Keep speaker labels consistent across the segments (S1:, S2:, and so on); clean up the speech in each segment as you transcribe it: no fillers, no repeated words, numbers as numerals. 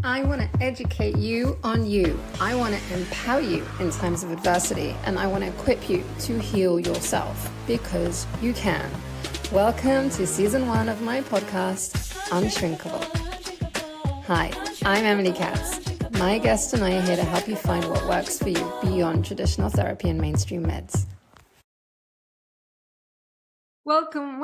S1: I want to educate you on you. I want to empower you in times of adversity, and I want to equip you to heal yourself because you can. Welcome to season 1 of my podcast, Unshrinkable. Hi, I'm Emily Katz. My guest and I are here to help you find what works for you beyond traditional therapy and mainstream meds. Welcome.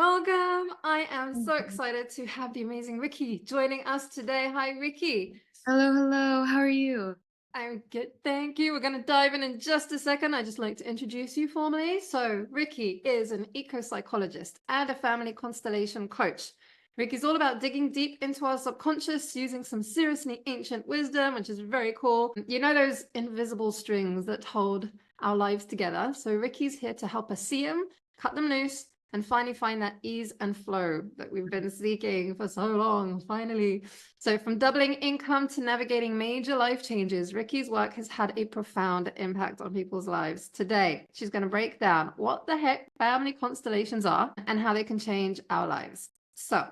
S1: I am so excited to have the amazing Ricki joining us today. Hi, Ricki.
S2: Hello. How are you?
S1: I'm good, thank you. We're going to dive in just a second. I'd just like to introduce you formally. So Ricki is an eco-psychologist and a family constellation coach. Ricki's all about digging deep into our subconscious using some seriously ancient wisdom, which is very cool. You know those invisible strings that hold our lives together? So Ricki's here to help us see them, cut them loose, and finally find that ease and flow that we've been seeking for so long, finally. So from doubling income to navigating major life changes, Ricki's work has had a profound impact on people's lives. Today, she's going to break down what the heck family constellations are and how they can change our lives. So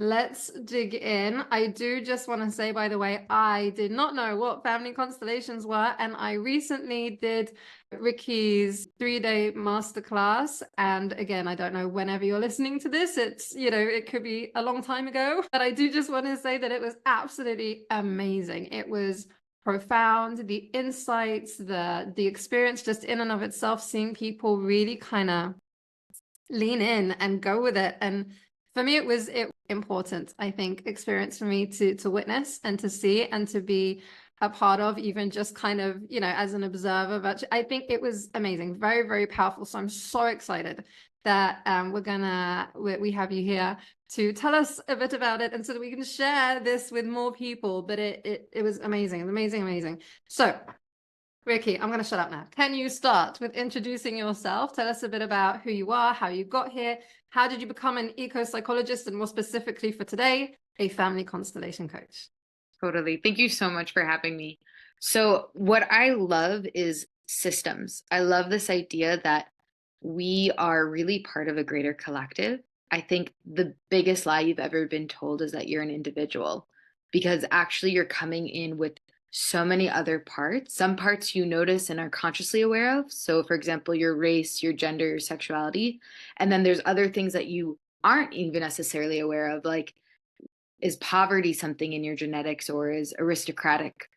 S1: let's dig in. I do just want to say, by the way, I did not know what family constellations were, and I recently did Ricki's 3-day masterclass. And again, I don't know whenever you're listening to this, it's, it could be a long time ago, but I do just want to say that it was absolutely amazing. It was profound, the insights, the experience just in and of itself, seeing people really kind of lean in and go with it. And for me, it was important, I think, experience for me to witness and to see and to be a part of, even just kind of, as an observer. But I think it was amazing, very, very powerful. So I'm so excited that we have you here to tell us a bit about it, and so that we can share this with more people. But it was amazing, amazing. So Ricki, I'm going to shut up now. Can you start with introducing yourself? Tell us a bit about who you are, how you got here, how did you become an eco-psychologist, and more specifically for today, a family constellation coach.
S2: Totally. Thank you so much for having me. So what I love is systems. I love this idea that we are really part of a greater collective. I think the biggest lie you've ever been told is that you're an individual, because actually you're coming in with so many other parts. Some parts you notice and are consciously aware of. So for example, your race, your gender, your sexuality. And then there's other things that you aren't even necessarily aware of, like, is poverty something in your genetics, or is aristocratic,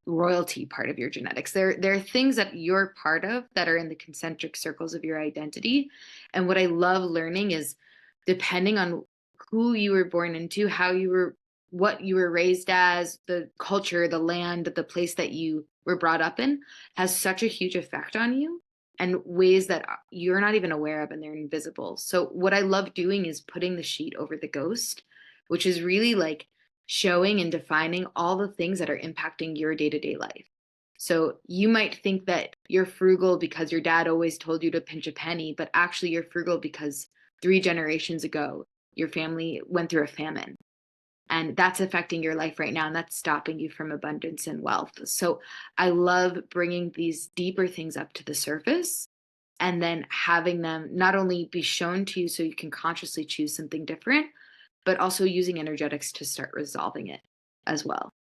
S2: royalty part of your genetics? There are things that you're part of that are in the concentric circles of your identity. And what I love learning is, depending on who you were born into, what you were raised as, the culture, the land, the place that you were brought up in, has such a huge effect on you, and ways that you're not even aware of, and they're invisible. So what I love doing is putting the sheet over the ghost, which is really like showing and defining all the things that are impacting your day-to-day life. So you might think that you're frugal because your dad always told you to pinch a penny, but actually you're frugal because 3 generations ago, your family went through a famine. And that's affecting your life right now, and that's stopping you from abundance and wealth. So I love bringing these deeper things up to the surface, and then having them not only be shown to you so you can consciously choose something different, but also using energetics to start resolving it as well.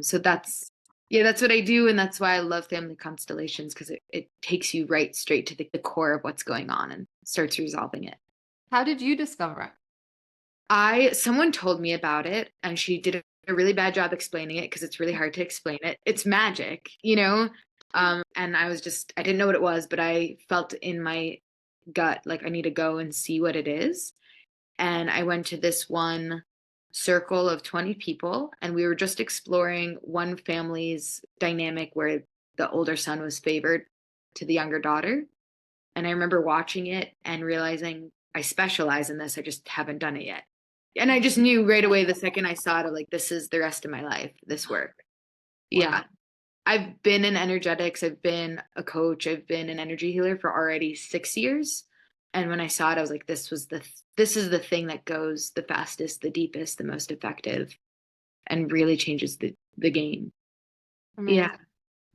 S2: So that's what I do. And that's why I love family constellations, because it takes you right straight to the core of what's going on and starts resolving it.
S1: How did you discover it?
S2: Someone told me about it, and she did a really bad job explaining it, because it's really hard to explain it. It's magic, and I didn't know what it was, but I felt in my gut like I need to go and see what it is. And I went to this one circle of 20 people, and we were just exploring one family's dynamic where the older son was favored to the younger daughter. And I remember watching it and realizing I specialize in this. I just haven't done it yet. And I just knew right away, the second I saw it, I'm like, this is the rest of my life, this work. Yeah. I've been in energetics. I've been a coach. I've been an energy healer for already 6 years. And when I saw it, I was like, this is the thing that goes the fastest, the deepest, the most effective, and really changes the game.
S1: Amazing.
S2: Yeah.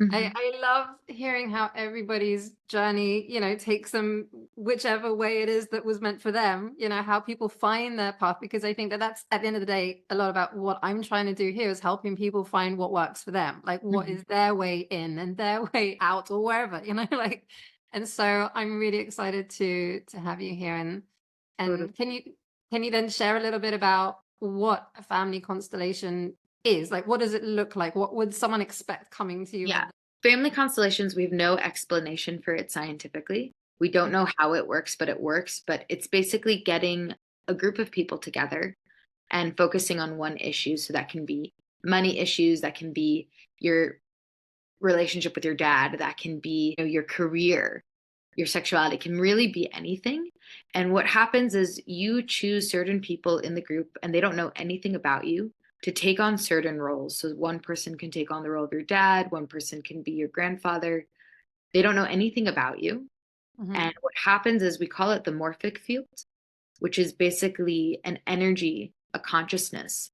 S2: Mhm.
S1: I love hearing how everybody's journey, takes them whichever way it is that was meant for them, how people find their path, because I think that that's at the end of the day, a lot about what I'm trying to do here is helping people find what works for them, like what
S2: Mhm.
S1: is their way in and their way out or wherever, like, and so I'm really excited to have you here.
S2: Totally.
S1: And can you then share a little bit about what a family constellation is? Like, what does it look like? What would someone expect coming to you
S2: Yeah.
S1: with?
S2: Family constellations, we have no explanation for it scientifically. We don't know how it works, but it works. But it's basically getting a group of people together and focusing on one issue. So that can be money issues, that can be your relationship with your dad, that can be, your career, your sexuality, can really be anything. And what happens is you choose certain people in the group and they don't know anything about you to take on certain roles. So one person can take on the role of your dad, one person can be your grandfather. They don't know anything about you. And
S1: Mhm.
S2: what happens is we call it the morphic field, which is basically an energy, a consciousness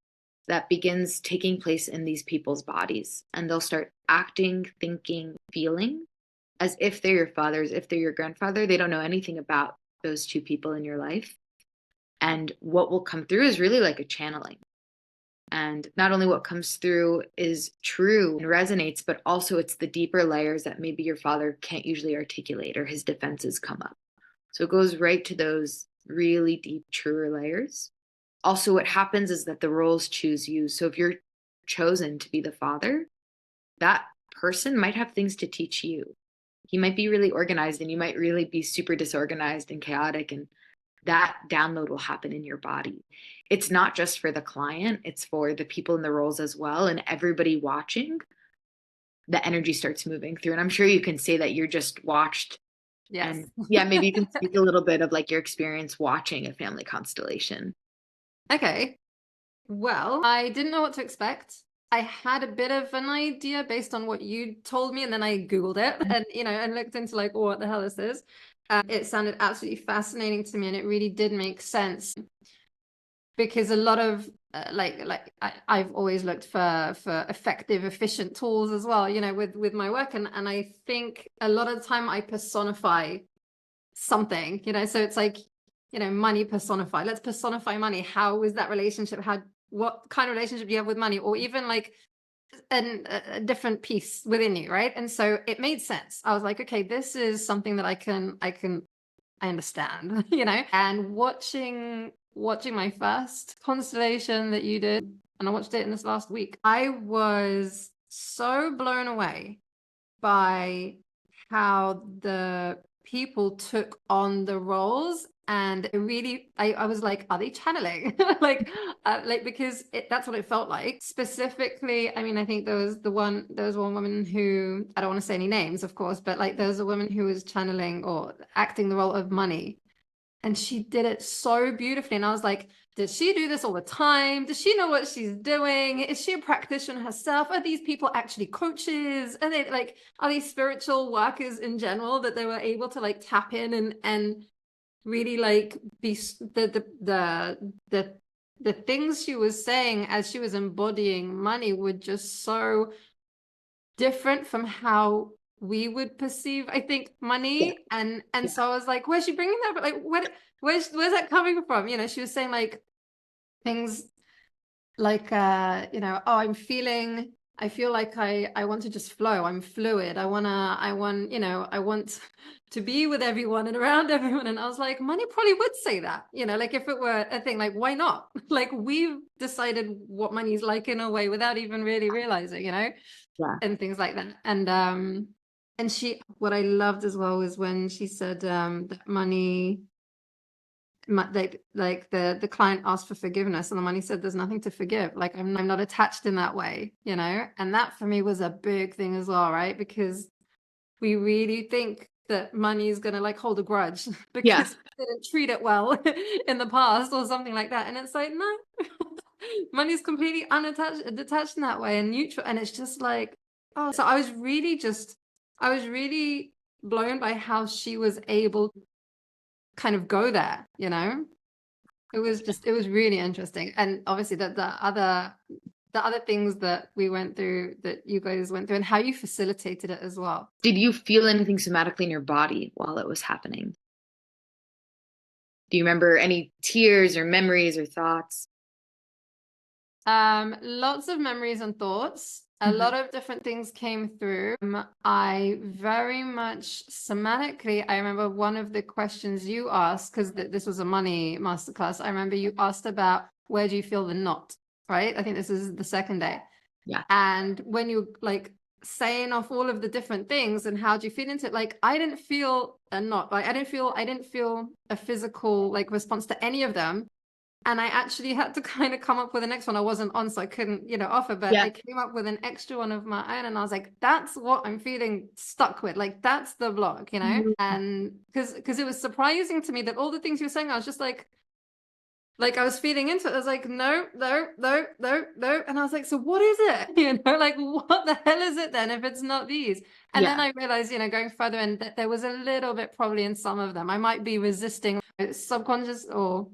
S2: that begins taking place in these people's bodies. And they'll start acting, thinking, feeling as if they're your fathers, if they're your grandfather. They don't know anything about those two people in your life. And what will come through is really like a channeling. And not only what comes through is true and resonates, but also it's the deeper layers that maybe your father can't usually articulate or his defenses come up. So it goes right to those really deep, truer layers. Also, what happens is that the roles choose you. So if you're chosen to be the father, that person might have things to teach you. He might be really organized and you might really be super disorganized and chaotic. And that download will happen in your body. It's not just for the client, it's for the people in the roles as well. And everybody watching, the energy starts moving through. And I'm sure you can say that you're just watched.
S1: Yes.
S2: And yeah, maybe you can speak a little bit of like your experience watching a family constellation.
S1: Okay. Well, I didn't know what to expect. I had a bit of an idea based on what you told me, and then I Googled it and, and looked into like what the hell this is. It sounded absolutely fascinating to me, and it really did make sense because a lot of I've always looked for effective, efficient tools as well, with my work, and I think a lot of the time I personify something, so it's like, money personified. Let's personify money. How is that relationship? What kind of relationship do you have with money? Or even like a different piece within you, right? And so it made sense. I was like, okay, this is something that I understand, And watching my first constellation that you did, and I watched it in this last week, I was so blown away by how the people took on the roles. And it really, I was like, are they channeling? like because that's what it felt like. Specifically, I mean, I think there was one woman who, I don't want to say any names, of course, but like there was a woman who was channeling or acting the role of money, and she did it so beautifully. And I was like, does she do this all the time? Does she know what she's doing? Is she a practitioner herself? Are these people actually coaches? Are they like, are these spiritual workers in general that they were able to like tap in and really like be the things she was saying as she was embodying money were just so different from how we would perceive, I think,
S2: Yeah.
S1: money. And
S2: Yeah.
S1: so I was like, where's she bringing that? But like, where's that coming from? She was saying like things like, oh, I feel like I want to just flow. I'm fluid. I want to be with everyone and around everyone. And I was like, money probably would say that, like if it were a thing, like, why not? Like we've decided what money's like in a way without even really realizing,
S2: Yeah.
S1: and things like that. And she, what I loved as well was when she said that money, like the client asked for forgiveness, and the money said, "There's nothing to forgive. Like I'm not attached in that way, And that for me was a big thing as well, right? Because we really think that money is gonna like hold a grudge
S2: Yeah.
S1: because we didn't treat it well in the past or something like that, and it's like no. Money's completely unattached, detached in that way and neutral. And it's just like, oh, so I was really blown by how she was able to kind of go there, It was really interesting. And obviously the other the other things that we went through, that you guys went through, and how you facilitated it as well.
S2: Did you feel anything somatically in your body while it was happening? Do you remember any tears or memories or thoughts?
S1: Lots of memories and thoughts. A
S2: Mhm.
S1: lot of different things came through. I very much somatically, I remember one of the questions you asked, because this was a money masterclass. I remember you asked about, where do you feel the knot, right? I think this is the second day.
S2: Yeah.
S1: And when you like saying off all of the different things and how do you feel into it, like I didn't feel a knot, like I didn't feel a physical like response to any of them. And I actually had to kind of come up with the next one. I wasn't on, so I couldn't, offer, but
S2: Yeah.
S1: I came up with an extra one of my own. And I was like, that's what I'm feeling stuck with. Like, that's the vlog,
S2: Mhm.
S1: And because it was surprising to me that all the things you were saying, I was just like I was feeding into it. I was like, no, no, no, no, no. And I was like, so what is it? Like, what the hell is it then if it's not these? And then
S2: Yeah.
S1: I realized, going further in, that there was a little bit probably in some of them. I might be resisting subconscious or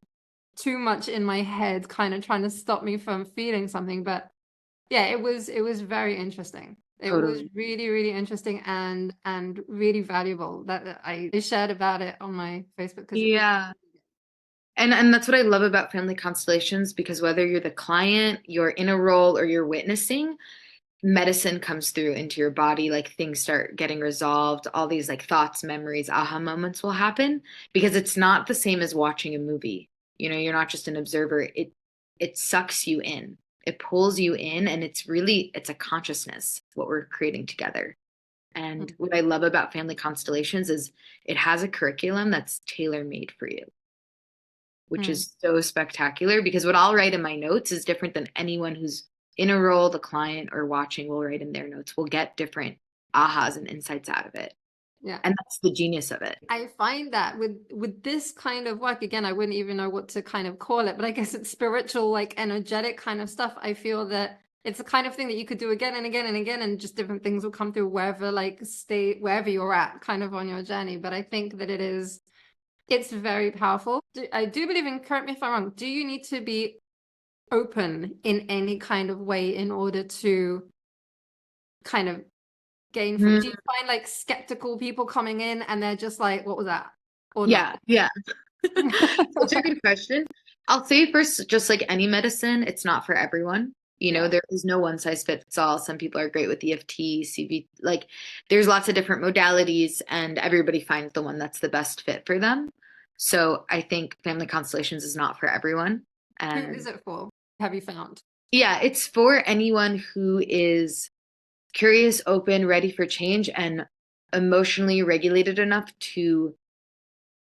S1: too much in my head, kind of trying to stop me from feeling something. But yeah, it was very interesting. It was
S2: Totally.
S1: really, really interesting and really valuable that I shared about it on my Facebook, because it was.
S2: Yeah. And that's what I love about family constellations, because whether you're the client, you're in a role, or you're witnessing, medicine comes through into your body, like things start getting resolved, all these like thoughts, memories, aha moments will happen, because it's not the same as watching a movie. You're not just an observer. It sucks you in. It pulls you in, and it's a consciousness what we're creating together. And what I love about family constellations is it has a curriculum that's tailor-made for you, which
S1: Hmm.
S2: is so spectacular, because what I'll write in my notes is different than anyone who's in a role, the client, or watching will write in their notes. We'll get different ahas and insights out of it.
S1: Yeah.
S2: And that's the genius of it.
S1: I find that with this kind of work, again, I wouldn't even know what to kind of call it, but I guess it's spiritual, like energetic kind of stuff. I feel that it's the kind of thing that you could do again and again and again, and just different things will come through wherever, like wherever you're at, kind of on your journey. But I think that it's very powerful. I do believe in, correct me if I'm wrong, do you need to be open in any kind of way in order to kind of gain from?
S2: Mm,
S1: Do you find like skeptical people coming in and they're just like, what was that? Or no?
S2: yeah, yeah. Such a good question. I'll say first, just like any medicine, it's not for everyone.
S1: Yeah.
S2: There is no one size fits all. Some people are great with EFT, CV, like there's lots of different modalities, and everybody finds the one that's the best fit for them. So I think family constellations is not for everyone.
S1: Who is
S2: And
S1: it for? Have you found?
S2: yeah, it's for anyone who is curious, open, ready for change, and emotionally regulated enough to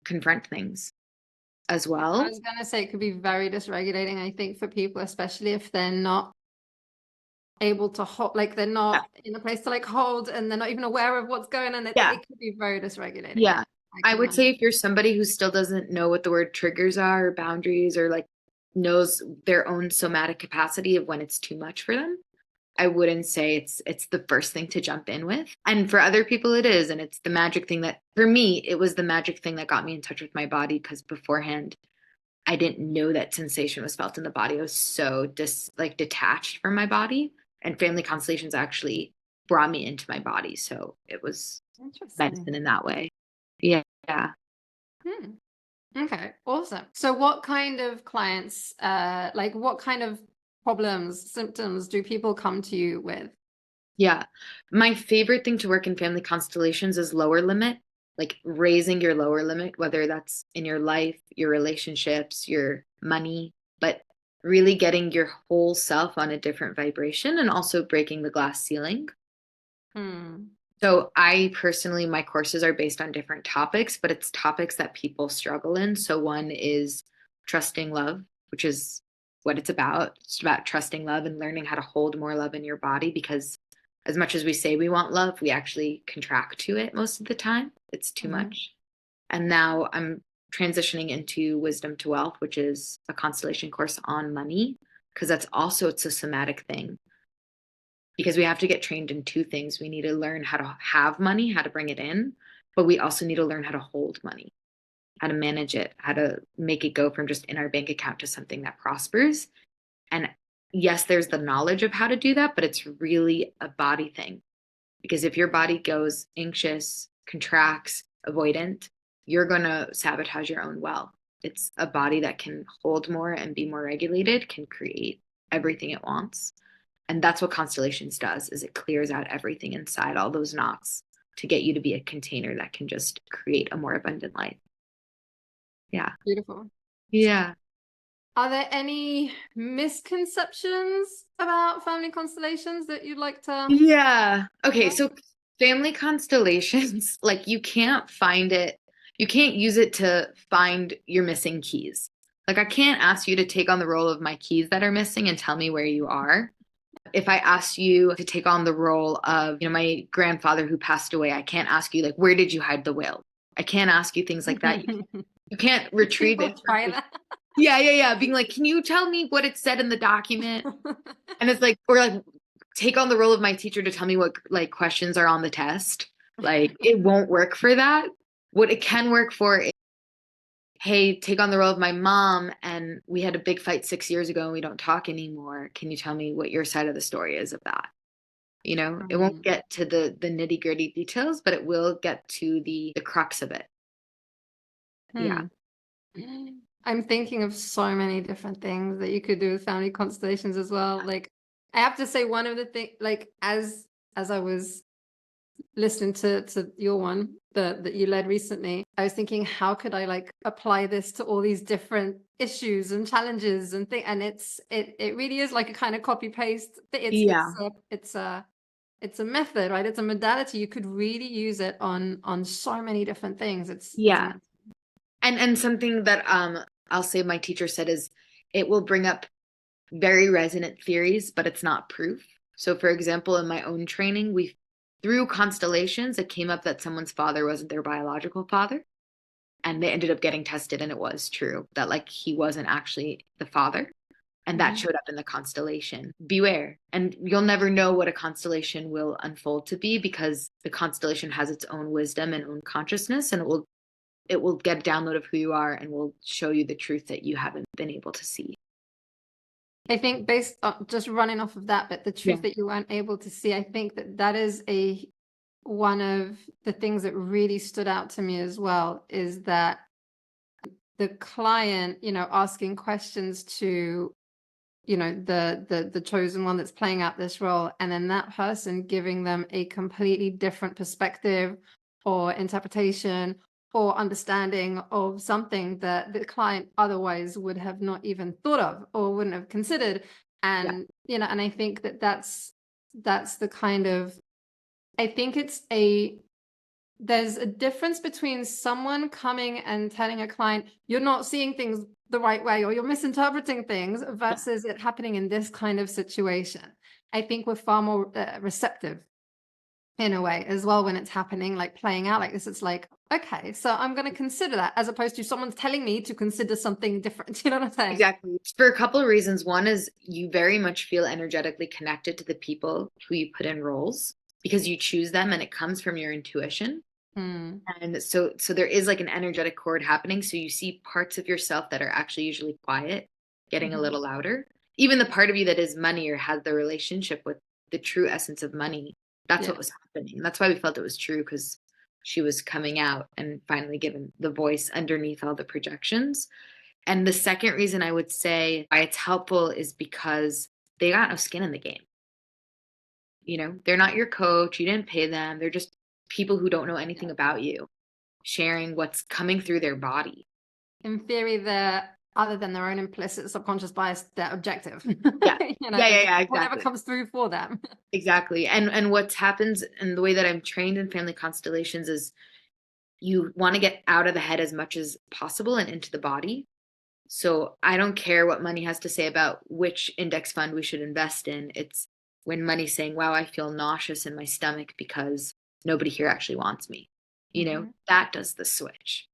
S2: confront things as
S1: I
S2: well.
S1: was gonna say it could be very dysregulating, I think, for people, especially if they're not able to hold, like they're
S2: Yeah.
S1: not in a place to like hold, and they're not even aware of what's going on.
S2: Yeah.
S1: It could be very dysregulating. Yeah,
S2: Yeah.
S1: I
S2: I
S1: can
S2: would
S1: imagine.
S2: say if you're somebody who still doesn't know what the word triggers are, or boundaries, or like knows their own somatic capacity of when it's too much for them, I wouldn't say it's the first thing to jump in with. And for other people it is, and it's the magic thing that for me, it was the magic thing that got me in touch with my body, because beforehand I didn't know that sensation was felt in the body. I was so detached from my body, and family constellations actually brought me into my body. So it was
S1: Interesting.
S2: medicine in that way. Yeah. Yeah.
S1: Hmm. Okay, awesome. So what kind of clients, like what kind of problems, symptoms do people come to you with?
S2: Yeah. My favorite thing to work in family constellations is lower limit, like raising your lower limit, whether that's in your life, your relationships, your money, but really getting your whole self on a different vibration, and also breaking the glass ceiling.
S1: Hmm.
S2: So I personally, my courses are based on different topics, but it's topics that people struggle in. So one is trusting love, which is what it's about. It's about trusting love and learning how to hold more love in your body, because as much as we say we want love, we actually contract to it most of the time. It's too
S1: Mhm.
S2: much. And now I'm transitioning into wisdom to wealth, which is a constellation course on money, because it's a somatic thing, because we have to get trained in two things. We need to learn how to have money, how to bring it in, but we also need to learn how to hold money, how to manage it, how to make it go from just in our bank account to something that prospers. And yes, there's the knowledge of how to do that, but it's really a body thing. Because if your body goes anxious, contracts, avoidant, you're going to sabotage your own well. It's a body that can hold more and be more regulated, can create everything it wants. And that's what Constellations does, is it clears out everything inside, all those knots, to get you to be a container that can just create a more abundant life. Yeah.
S1: Beautiful.
S2: Yeah.
S1: Are there any misconceptions about family constellations that you'd like to?
S2: Yeah. Okay,
S1: Yeah.
S2: so family constellations, like you can't find it, you can't use it to find your missing keys. Like I can't ask you to take on the role of my keys that are missing and tell me where you are. If I asked you to take on the role of, my grandfather who passed away, I can't ask you like, where did you hide the will? I can't ask you things like that. You can't retrieve
S1: People try
S2: information.
S1: that.
S2: Yeah, yeah, yeah. Being like, can you tell me what it said in the document? And it's like, or like, take on the role of my teacher to tell me what like questions are on the test. Like, it won't work for that. What it can work for is, hey, take on the role of my mom, and we had a big fight 6 years ago and we don't talk anymore. Can you tell me what your side of the story is of that? It won't get to the nitty gritty details, but it will get to the crux of it. Yeah.
S1: I'm thinking of so many different things that you could do with family constellations as well. Like, I have to say, one of the things, like, as I was listening to your one that you led recently, I was thinking, how could I like apply this to all these different issues and challenges and things? And it really is like a kind of copy paste.
S2: Yeah.
S1: It's a method, right? It's a modality. You could really use it on so many different things. It's
S2: Yeah.
S1: amazing.
S2: And something that I'll say my teacher said is, it will bring up very resonant theories, but it's not proof. So for example, in my own training, we through constellations, it came up that someone's father wasn't their biological father. And they ended up getting tested, and it was true that like he wasn't actually the father. And that
S1: Mhm.
S2: showed up in the constellation. Beware. And you'll never know what a constellation will unfold to be, because the constellation has its own wisdom and own consciousness, and it will get a download of who you are and will show you the truth that you haven't been able to see.
S1: I think based on just running off of that, but the
S2: Yeah.
S1: truth that you weren't able to see, I think that is one of the things that really stood out to me as well, is that the client, asking questions to, the chosen one that's playing out this role, and then that person giving them a completely different perspective or interpretation or understanding of something that the client otherwise would have not even thought of or wouldn't have considered.
S2: Yeah.
S1: And and I think that's the kind of, I think there's a difference between someone coming and telling a client you're not seeing things the right way or you're misinterpreting things, versus it happening in this kind of situation. I think we're far more receptive in a way as well when it's happening, like playing out like this. It's like, okay, so I'm going to consider that, as opposed to someone's telling me to consider something different. You know what I'm saying?
S2: Exactly. For a couple of reasons. One is you very much feel energetically connected to the people who you put in roles, because you choose them and it comes from your intuition.
S1: Hmm.
S2: And so there is like an energetic cord happening. So you see parts of yourself that are actually usually quiet getting a
S1: Mhm.
S2: little louder. Even the part of you that is money or has the relationship with the true essence of money, that's
S1: Yeah.
S2: what was happening. And that's why we felt it was true, because she was coming out and finally given the voice underneath all the projections. And the second reason I would say why it's helpful is because they got no skin in the game. They're not your coach. You didn't pay them. They're just people who don't know anything about you, sharing what's coming through their body.
S1: In theory, they're, other than their own implicit subconscious bias, they're objective.
S2: Yeah. Yeah, yeah,
S1: It's
S2: yeah,
S1: whatever
S2: exactly.
S1: comes through for them.
S2: Exactly. And what happens, and the way that I'm trained in family constellations, is you want to get out of the head as much as possible and into the body. So I don't care what money has to say about which index fund we should invest in. It's when money's saying, wow, I feel nauseous in my stomach because nobody here actually wants me.
S1: Mhm.
S2: That does the switch.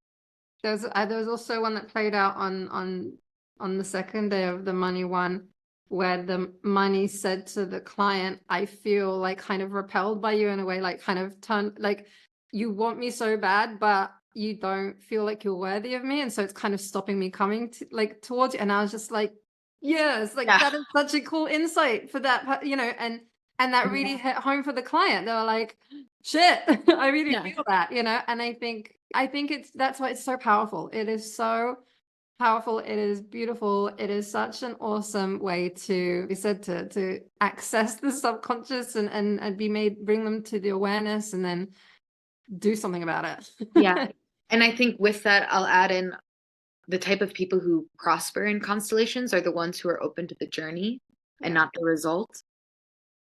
S1: There was also one that played out on the second day of the money one, where the money said to the client, I feel like kind of repelled by you in a way, like kind of turn, like you want me so bad, but you don't feel like you're worthy of me, and so it's kind of stopping me coming to, like, towards you. And I was just like, Yes, like
S2: Yeah.
S1: that is such a cool insight for that, and that really
S2: Yeah.
S1: hit home for the client. They were like, "Shit, I really
S2: Yeah.
S1: feel that," and I think that's why it's so powerful. It is so powerful. It is beautiful. It is such an awesome way to, we said, to access the subconscious and bring them to the awareness and then do something about
S2: Yeah.
S1: it.
S2: And I think with that, I'll add in the type of people who prosper in constellations are the ones who are open to the journey and
S1: Yeah.
S2: not the result.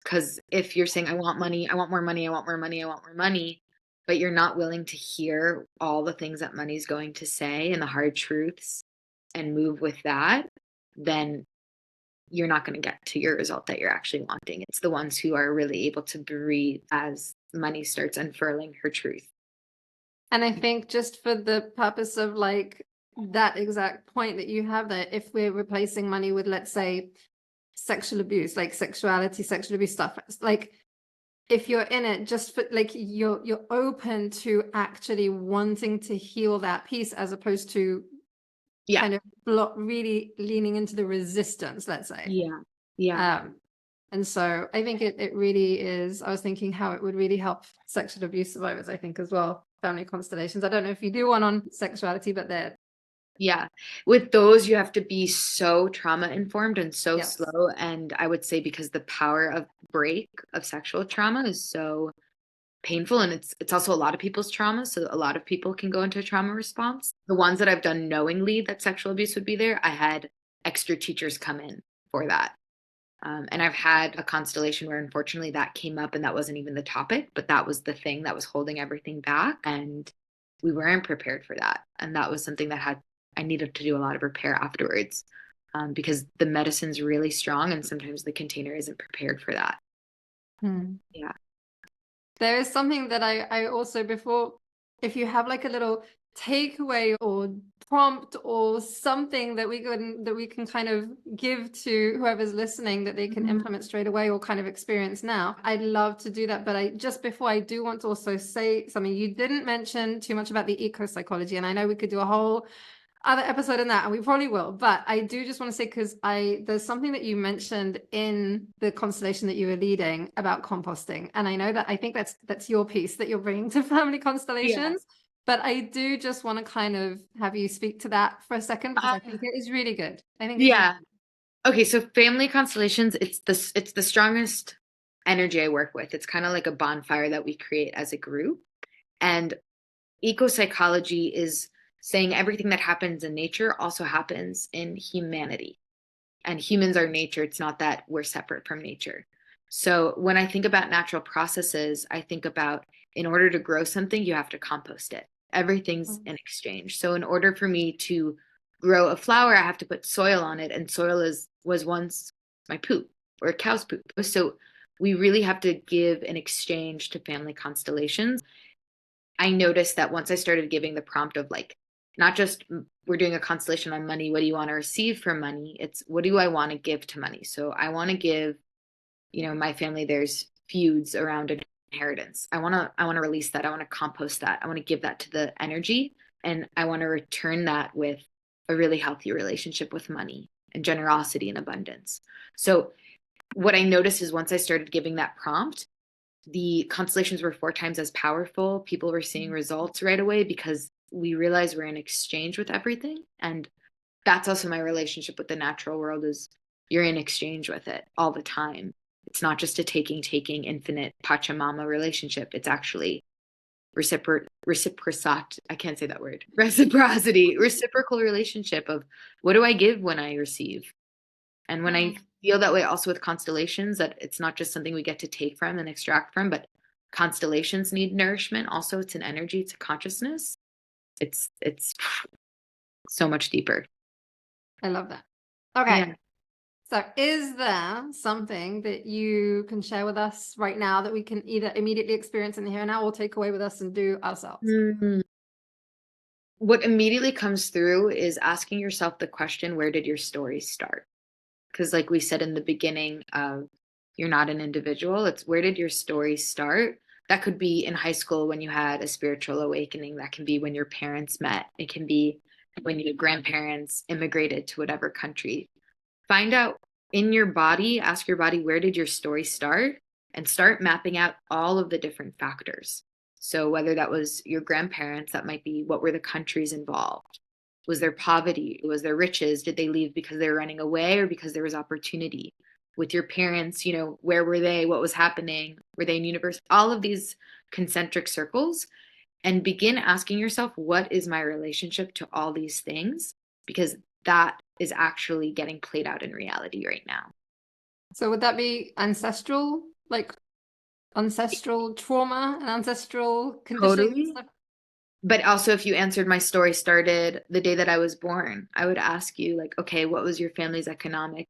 S2: Because if you're saying, I want money, I want more money, I want more money, I want more money, but you're not willing to hear all the things that money's going to say and the hard truths and move with that, then you're not going to get to your result that you're actually wanting. It's the ones who are really able to breathe as money starts unfurling her truth.
S1: And I think just for the purpose of like that exact point that you have there, if we're replacing money with, let's say, sexual abuse, like sexual abuse stuff, like if you're in it just for like you're open to actually wanting to heal that piece as opposed to
S2: Yeah.
S1: kind of really leaning into the resistance, let's say.
S2: Yeah. Yeah.
S1: Um, and so I think it really is. I was thinking how it would really help sexual abuse survivors, I think, as well. Family constellations. I don't know if you do one on sexuality, but they're,
S2: Yeah. With those, you have to be so trauma informed and so
S1: yes.
S2: slow. And I would say because the power of break of sexual trauma is so painful, and it's also a lot of people's trauma. So a lot of people can go into a trauma response. The ones that I've done knowingly that sexual abuse would be there, I had extra teachers come in for that. And I've had a constellation where unfortunately that came up and that wasn't even the topic, but that was the thing that was holding everything back. And we weren't prepared for that. And that was something that I needed to do a lot of repair afterwards, because the medicine's really strong and sometimes the container isn't prepared for that.
S1: Hmm.
S2: Yeah.
S1: There is something that I also, before, if you have like a little takeaway or prompt or something that we can kind of give to whoever's listening that they can
S2: Mhm.
S1: implement straight away or kind of experience now, I'd love to do that. But I just before I do want to also say something. You didn't mention too much about the eco-psychology, and I know we could do a whole other episode in that, and we probably will, but I do just want to say, because there's something that you mentioned in the constellation that you were leading about composting, and I know that I think that's your piece that you're bringing to family
S2: Yeah.
S1: constellations, but I do just want to kind of have you speak to that for a second, because I think it is really good. I think it's really
S2: Yeah. Okay, so family constellations, it's the strongest energy I work with. It's kind of like a bonfire that we create as a group. And eco-psychology is saying everything that happens in nature also happens in humanity. And humans are nature. It's not that we're separate from nature. So when I think about natural processes, I think about, in order to grow something, you have to compost it. Everything's
S1: good.
S2: in exchange. So in order for me to grow a flower, I have to put soil on it, and soil was once my poop or a cow's poop. So we really have to give an exchange to family constellations. I noticed that once I started giving the prompt of like, not just we're doing a constellation on money, what do you want to receive from money? It's what do I want to give to money? So I want to give, my family, there's feuds around inheritance. I want to release that. I want to compost that. I want to give that to the energy, and I want to return that with a really healthy relationship with money and generosity and abundance. So what I noticed is once I started giving that prompt, the constellations were 4 times as powerful. People were seeing results right away because we realize we're in exchange with everything. And that's also my relationship with the natural world, is you're in exchange with it all the time. It's not just a taking infinite Pachamama relationship. It's actually reciprocity. I can't say that word. Reciprocity, reciprocal relationship of what do I give when I receive? And when I feel that way also with constellations, that it's not just something we get to take from and extract from, but constellations need nourishment. Also, it's an energy, it's a consciousness. It's so much deeper.
S1: I love that. Okay.
S2: Yeah.
S1: So is there something that you can share with us right now that we can either immediately experience in the here and now or take away with us and do ourselves?
S2: Mhm. What immediately comes through is asking yourself the question, where did your story start? Because, like we said in the beginning of you're not an individual, it's where did your story start? That could be in high school when you had a spiritual awakening. That can be when your parents met. It can be when your grandparents immigrated to whatever country. find out in your body, ask your body, where did your story start? And start mapping out all of the different factors. So whether that was your grandparents, that might be what were the countries involved? Was there poverty? Was there riches? Did they leave because they were running away or because there was opportunity? With your parents, you know, where were they? What was happening? Were they in university? All of these concentric circles, and begin asking yourself, what is my relationship to all these things? Because that is actually getting played out in reality right now.
S1: So would that be ancestral, like ancestral trauma and ancestral conditioning and
S2: Totally.
S1: stuff?
S2: But also, if you answered my story started the day that I was born, I would ask you, like, okay, what was your family's economic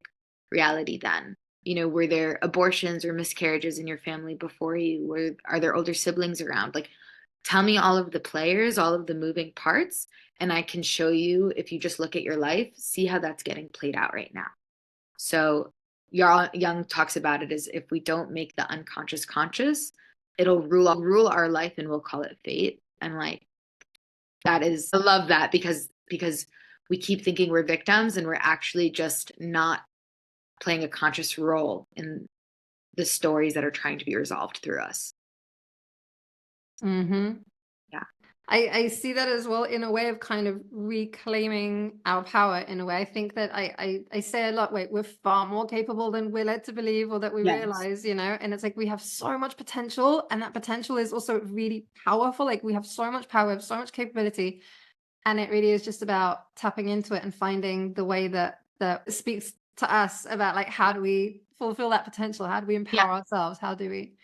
S2: reality then? You know, were there abortions or miscarriages in your family before you? Are there older siblings around? Like, tell me all of the players, all of the moving parts, and I can show you, if you just look at your life, see how that's getting played out right now. So Jung talks about it as, if we don't make the unconscious conscious, it'll rule our life, and we'll call it fate. And like, that is, I love that, because we keep thinking we're victims, and we're actually just not playing a conscious role in the stories that are trying to be resolved through us.
S1: Mm-hmm.
S2: Yeah.
S1: I see that as well, in a way of kind of reclaiming our power in a way. I think that I say a lot, wait, we're far more capable than we're led to believe or that we
S2: Yes.
S1: realize, you know, and it's like we have so much potential, and that potential is also really powerful. Like we have so much power, we have so much capability, and it really is just about tapping into it and finding the way that speaks to us about like, how do we fulfill that potential? How do we
S2: Yeah.
S1: empower ourselves? How do we?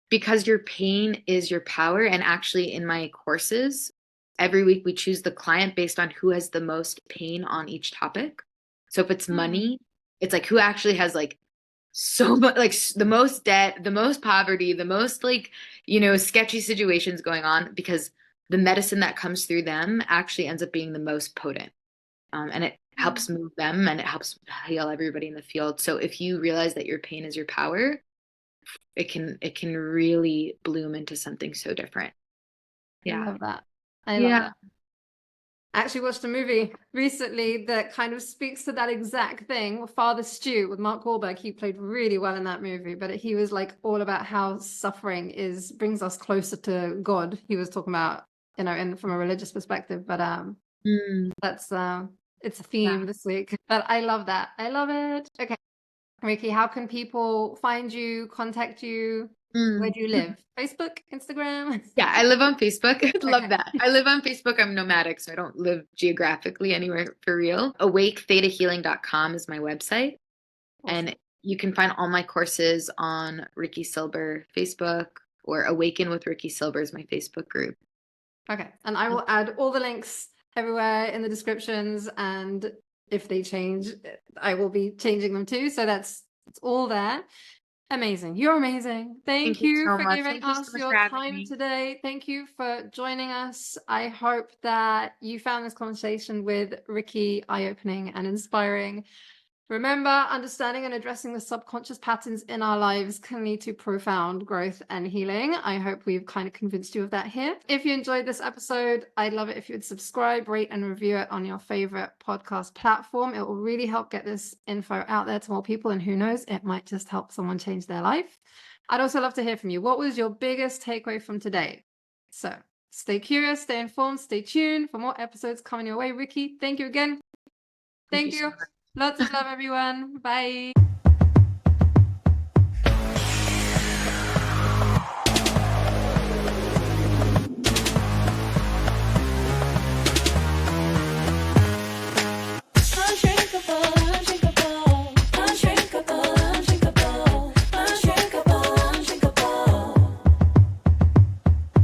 S2: Because your pain is your power. And actually, in my courses, every week we choose the client based on who has the most pain on each topic. So if it's money, it's like, who actually has like so much, like the most debt, the most poverty, the most like, you know, sketchy situations going on, because the medicine that comes through them actually ends up being the most potent. And it helps move them, and it helps heal everybody in the field. So if you realize that your pain is your power, it can really bloom into something so different.
S1: I
S2: Yeah.
S1: love that. I love
S2: Yeah.
S1: that. I actually watched a movie recently that kind of speaks to that exact thing, Father Stu with Mark Wahlberg. He played really well in that movie, but he was like all about how suffering brings us closer to God. He was talking about, you know, from a religious perspective, but
S2: Mm,
S1: that's it's a
S2: yeah.
S1: theme this week. But I love that. I love it. Okay. Ricki, how can people find you, contact you? Where
S2: Mm.
S1: do you live? Facebook, Instagram?
S2: Yeah, I live on Facebook. Love
S1: Okay.
S2: that. I live on Facebook. I'm nomadic, so I don't live geographically anywhere for real. AwakeThetaHealing.com is my website.
S1: Awesome.
S2: And you can find all my courses on Ricki Silber Facebook, or Awaken with Ricki Silber is my Facebook group.
S1: Okay. And I will add all the links everywhere in the descriptions. And if they change, I will be changing them too. So it's all there. Amazing. You're amazing.
S2: Thank
S1: Thank
S2: you
S1: you
S2: so
S1: for
S2: much.
S1: giving
S2: Thank you so
S1: us
S2: much for
S1: your
S2: having
S1: time
S2: me.
S1: today. Thank you for joining us. I hope that you found this conversation with Ricki eye-opening and inspiring. Remember, understanding and addressing the subconscious patterns in our lives can lead to profound growth and healing. I hope we've kind of convinced you of that here. If you enjoyed this episode, I'd love it if you would subscribe, rate, and review it on your favorite podcast platform. It will really help get this info out there to more people, and who knows, it might just help someone change their life. I'd also love to hear from you. What was your biggest takeaway from today? So stay curious, stay informed, stay tuned for more episodes coming your way. Ricki, thank you again. Thank
S2: So
S1: you.
S2: much.
S1: Lots of love, everyone. Bye.